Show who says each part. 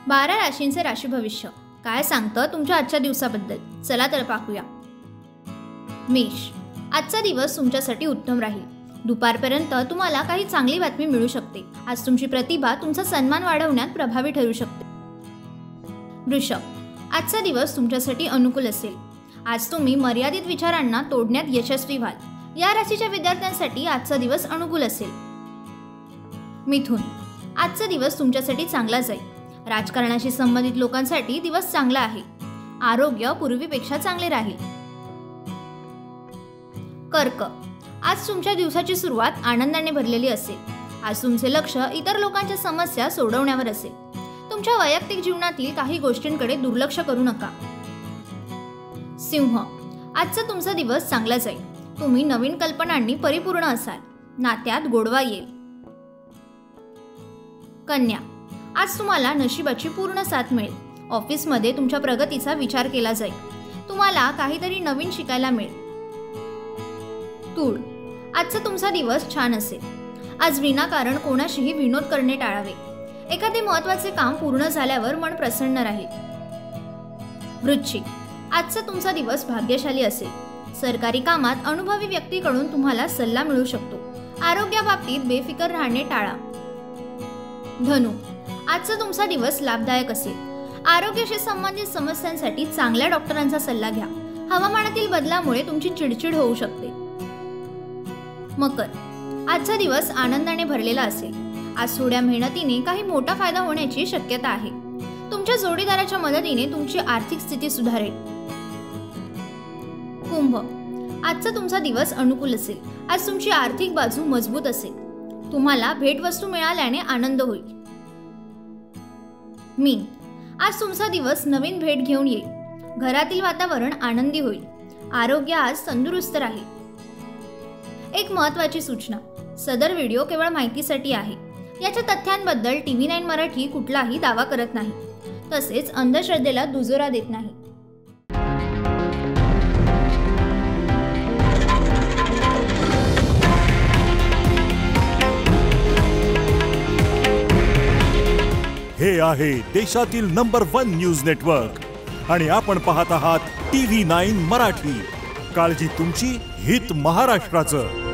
Speaker 1: 12 राशींचे राशी भविष्य काय सांगतं तुमच्या आजच्या दिवसाबद्दल, चला तर पाहूया। मेष, आजचा दिवस तुमच्यासाठी उत्तम राहील। दुपारपर्यंत तुम्हाला काही चांगली बातमी मिळू शकते। आज तुमची प्रतिभा तुमचा सन्मान वाढवण्यात प्रभावी ठरू शकते। वृषभ, आजचा दिवस तुमच्यासाठी अनुकूल असेल। आज तुम्ही मर्यादित विचारांना तोडण्यात यशस्वी व्हाल। या राशीच्या विद्यार्थ्यांसाठी आजचा दिवस अनुकूल असेल। मिथुन, आजचा दिवस तुमच्यासाठी चांगला जाईल। राजकारणाशी संबंधित लोकांसाठी दिवस चांगला आहे। आरोग्य पूर्वीपेक्षा चांगले राहील। कर्क, आज तुमच्या दिवसाची सुरुवात आनंदाने भरलेली असेल। आज तुमचे लक्ष इतर लोकांच्या समस्या सोडवण्यावर असेल। तुमच्या वैयक्तिक जीवनातील काही गोष्टींकडे दुर्लक्ष करू नका। सिंह, आजचा तुमचा दिवस चांगला जाईल। तुम्ही नवीन कल्पनांनी परिपूर्ण असाल। नात्यात गोडवा येईल। कन्या, आज तुम्हाला नशिबाची पूर्ण साथ मिळेल। ऑफिसमध्ये तुमच्या प्रगतीचा विचार केला जाईल। तुम्हाला काहीतरी नवीन शिकायला मिळेल। तूळ, आजचा तुमचा दिवस छान असेल। आज विनाकारण कोणाशीही विनोद करणे टाळावे। एखादे महत्त्वाचे काम पूर्ण झाल्यावर मन प्रसन्न राहील। वृश्चिक, आजचा तुमचा दिवस भाग्यशाली असेल। सरकारी कामात अनुभवी व्यक्तीकडून तुम्हाला सल्ला मिळू शकतो। आरोग्याबाबतीत बेफिकर राहणे टाळा। धनु, आजचा तुमचा दिवस लाभदायक असेल। आरोग्याशी संबंधित समस्यांसाठी चांगल्या डॉक्टरांचा सल्ला घ्या। हवामानातील बदलामुळे तुमची चिडचिड होऊ शकते। मकर, आजचा दिवस आनंदाने भरलेला असेल। आज थोड्या मेहनतीने काही मोठा फायदा होण्याची शक्यता आहे। तुमच्या जोडीदाराच्या मदतीने तुमची आर्थिक स्थिती सुधारेल। कुंभ, आजचा तुमचा दिवस अनुकूल असेल। आज तुमची आर्थिक बाजू मजबूत असेल। तुम्हाला भेटवस्तू मिळाल्याने आनंद होईल। मीन, आज तुमचा दिवस नवीन भेट घेऊन येईल। घरातील वातावरण आनंदी होईल। आरोग्य आज तंदुरुस्त राहील। एक महत्त्वाची सूचना, सदर व्हिडिओ केवळ माहितीसाठी आहे। याच्या तथ्यांबद्दल TV9 मराठी कुठलाही दावा करत नाही, तसेच अंधश्रद्धेला दुजोरा देत नाही।
Speaker 2: हे आहे देशातील नंबर 1 न्यूज नेटवर्क आणि आपण पाहत आहात TV9 मराठी। काळजी तुमची, हित महाराष्ट्राचं।